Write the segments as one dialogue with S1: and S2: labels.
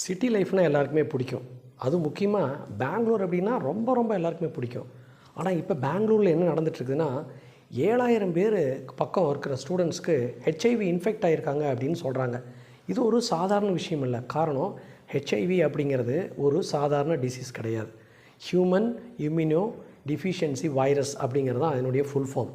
S1: City லைஃப்னால் எல்லாருக்குமே பிடிக்கும். அதுவும் முக்கியமாக பெங்களூர் அப்படின்னா ரொம்ப ரொம்ப எல்லாருக்குமே பிடிக்கும். ஆனால் இப்போ பெங்களூரில் என்ன நடந்துகிட்ருக்குதுன்னா 7000 பேர் பக்கம் இருக்கிற ஸ்டூடெண்ட்ஸ்க்கு ஹெச்ஐவி இன்ஃபெக்ட் ஆகியிருக்காங்க அப்படின்னு சொல்கிறாங்க. இது ஒரு சாதாரண விஷயம் இல்லை. காரணம், ஹெச்ஐவி அப்படிங்கிறது ஒரு சாதாரண டிசீஸ் கிடையாது. ஹியூமன் இம்யூனோ டிஃபிஷியன்சி வைரஸ் அப்படிங்கிறது தான் அதனுடைய ஃபுல் ஃபார்ம்.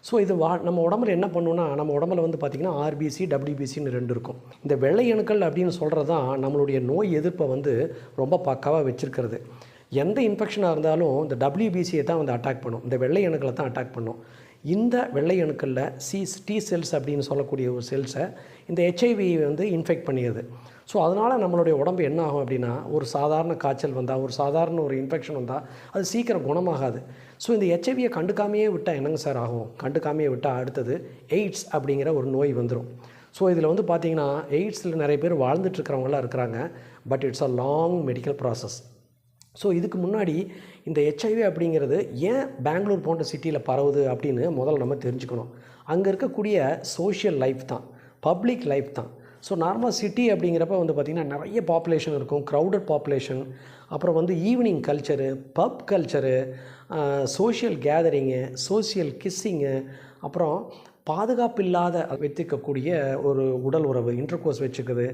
S1: ஸோ இது நம்ம உடம்புல என்ன பண்ணுன்னா, நம்ம உடம்புல வந்து பார்த்திங்கன்னா ஆர்பிசி டபிள்யூபிசின்னு 2 இருக்கும். இந்த வெள்ளை அணுக்கள் அப்படின்னு சொல்கிறது தான் நம்மளுடைய நோய் எதிர்ப்பை வந்து ரொம்ப பக்காவாக வச்சுருக்கிறது. எந்த இன்ஃபெக்ஷனாக இருந்தாலும் இந்த டபிள்யூபிசியை தான் வந்து அட்டாக் பண்ணும், இந்த வெள்ளை அணுக்களை தான் அட்டாக் பண்ணும். இந்த வெள்ளை அணுக்களில் டி செல்ஸ் அப்படின்னு சொல்லக்கூடிய ஒரு செல்ஸை இந்த ஹெச்ஐவி வந்து இன்ஃபெக்ட் பண்ணிடுது. ஸோ அதனால் நம்மளுடைய உடம்பு என்ன ஆகும் அப்படின்னா, ஒரு சாதாரண காய்ச்சல் வந்தால், ஒரு சாதாரண ஒரு இன்ஃபெக்ஷன் வந்தால் அது சீக்கிரம் குணமாகாது. ஸோ இந்த ஹெச்ஐவியை கண்டுக்காமையே விட்டால் என்னங்க சார் ஆகும்? கண்டுக்காமையே விட்டால் அடுத்தது எய்ட்ஸ் அப்படிங்கிற ஒரு நோய் வந்துடும். ஸோ இதில் வந்து பார்த்திங்கன்னா எய்ட்ஸில் நிறைய பேர் வாழ்ந்துட்டுருக்கிறவங்களாம் இருக்கிறாங்க. But it's a long medical process. So இதுக்கு முன்னாடி இந்த ஹெச்ஐவி அப்படிங்கிறது ஏன் பெங்களூர் போன்ற சிட்டியில் பரவுது அப்படின்னு முதல்ல நம்ம தெரிஞ்சுக்கணும். அங்கே இருக்கக்கூடிய சோஷியல் லைஃப் தான், பப்ளிக் லைஃப் தான். ஸோ நார்மலாக சிட்டி அப்படிங்கிறப்ப வந்து பார்த்திங்கன்னா நிறைய பாப்புலேஷன் இருக்கும், க்ரௌடட் பாப்புலேஷன். அப்புறம் வந்து ஈவினிங் கல்ச்சரு, பப் கல்ச்சரு, சோஷியல் கேதரிங்கு, சோஷியல் கிஸ்ஸிங்கு, அப்புறம் பாதுகாப்பு இல்லாத வைத்திருக்கக்கூடிய ஒரு உடல் உறவு, இன்டர்கோர்ஸ் வச்சுக்குது.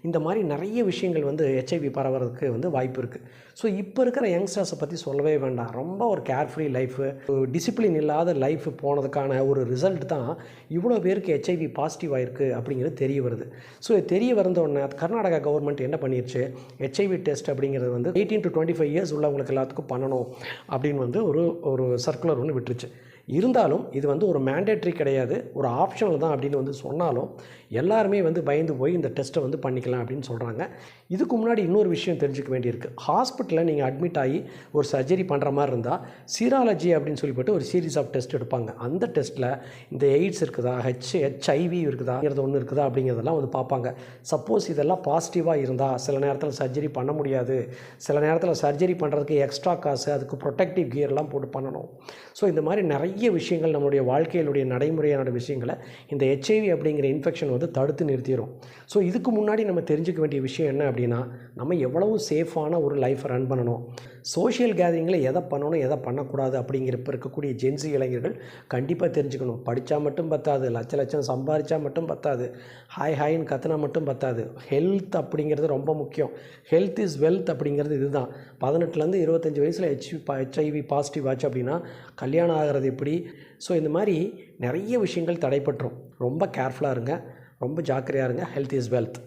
S1: இந்த மாதிரி நிறைய விஷயங்கள் வந்து ஹெச்ஐவி பரவுறதுக்கு வந்து வாய்ப்பு இருக்குது. ஸோ இப்போ இருக்கிற யங்ஸ்டர்ஸை பற்றி சொல்லவே வேண்டாம். ரொம்ப ஒரு கேர்ஃப்ரீ லைஃபு, டிசிப்ளின் இல்லாத லைஃப் போனதுக்கான ஒரு ரிசல்ட் தான் இவ்வளோ பேருக்கு ஹெச்ஐவி பாசிட்டிவ் ஆகிருக்கு அப்படிங்கிறது தெரிய வருது. ஸோ தெரிய வந்தோடனே கர்நாடகா கவர்மெண்ட் என்ன பண்ணிடுச்சு, ஹெச்ஐவி டெஸ்ட் அப்படிங்கிறது வந்து 18 to 25 இயர்ஸ் உள்ளவங்களுக்கு எல்லாத்துக்கும் பண்ணணும் அப்படின்னு வந்து ஒரு சர்க்குலர் ஒன்று விட்டுருச்சு. இருந்தாலும் இது வந்து ஒரு மேண்டேட்ரி கிடையாது, ஒரு ஆப்ஷனல் தான் அப்படின்னு வந்து சொன்னாலும் எல்லாருமே வந்து பயந்து போய் இந்த டெஸ்ட்டை வந்து பண்ணிக்கலாம் அப்படின்னு சொல்கிறாங்க. இதுக்கு முன்னாடி இன்னொரு விஷயம் தெரிஞ்சுக்க வேண்டியிருக்கு. ஹாஸ்பிட்டலில் நீங்கள் அட்மிட் ஆகி ஒரு சர்ஜரி பண்ணுற மாதிரி இருந்தால் சீராலஜி அப்படின்னு சொல்லிவிட்டு ஒரு சீரீஸ் ஆஃப் டெஸ்ட் எடுப்பாங்க. அந்த டெஸ்ட்டில் இந்த எய்ட்ஸ் இருக்குதா, ஹெச்ஐவி இருக்குதாங்கிறது ஒன்று இருக்குதா அப்படிங்கிறதெல்லாம் வந்து பார்ப்பாங்க. சப்போஸ் இதெல்லாம் பாசிட்டிவாக இருந்தால் சில நேரத்தில் சர்ஜரி பண்ண முடியாது. சில நேரத்தில் சர்ஜரி பண்ணுறதுக்கு எக்ஸ்ட்ரா காசு, அதுக்கு ப்ரொடெக்டிவ் கியர்லாம் போட்டு பண்ணணும். ஸோ இந்த மாதிரி நிறைய விஷயங்கள் நம்மளுடைய வாழ்க்கையிலுடைய நடைமுறையான விஷயங்களை இந்த ஹெச்ஐவி அப்படிங்கிற இன்ஃபெக்ஷன் வந்து தடுத்து நிறுத்திடும். ஸோ இதுக்கு முன்னாடி நம்ம தெரிஞ்சுக்க வேண்டிய விஷயம் என்ன அப்படின்னா, நம்ம எவ்வளவு சேஃபான ஒரு லைஃப்பை ரன் பண்ணணும், சோஷியல் கேதரிங்கில் எதை பண்ணணும் எதை பண்ணக்கூடாது அப்படிங்கிறப்ப இருக்கக்கூடிய ஜென்சி இளைஞர்கள் கண்டிப்பாக தெரிஞ்சுக்கணும். படித்தா மட்டும் பத்தாது, லட்சம் சம்பாதிச்சா மட்டும் பத்தாது, ஹாய்ன்னு கத்துனா மட்டும் பத்தாது. ஹெல்த் அப்படிங்கிறது ரொம்ப முக்கியம். ஹெல்த் இஸ் வெல்த் அப்படிங்கிறது இதுதான். 18லேருந்து 25 வயசில் ஹெச்ஐவி பாசிட்டிவ் ஆச்சு அப்படின்னா கல்யாணம் ஆகிறது எப்படி? ஸோ இந்த மாதிரி நிறைய விஷயங்கள் தடைப்பட்டுரும். ரொம்ப கேர்ஃபுல்லாக இருங்க, ரொம்ப ஜாக்கிரதையாக இருங்க. Health is wealth.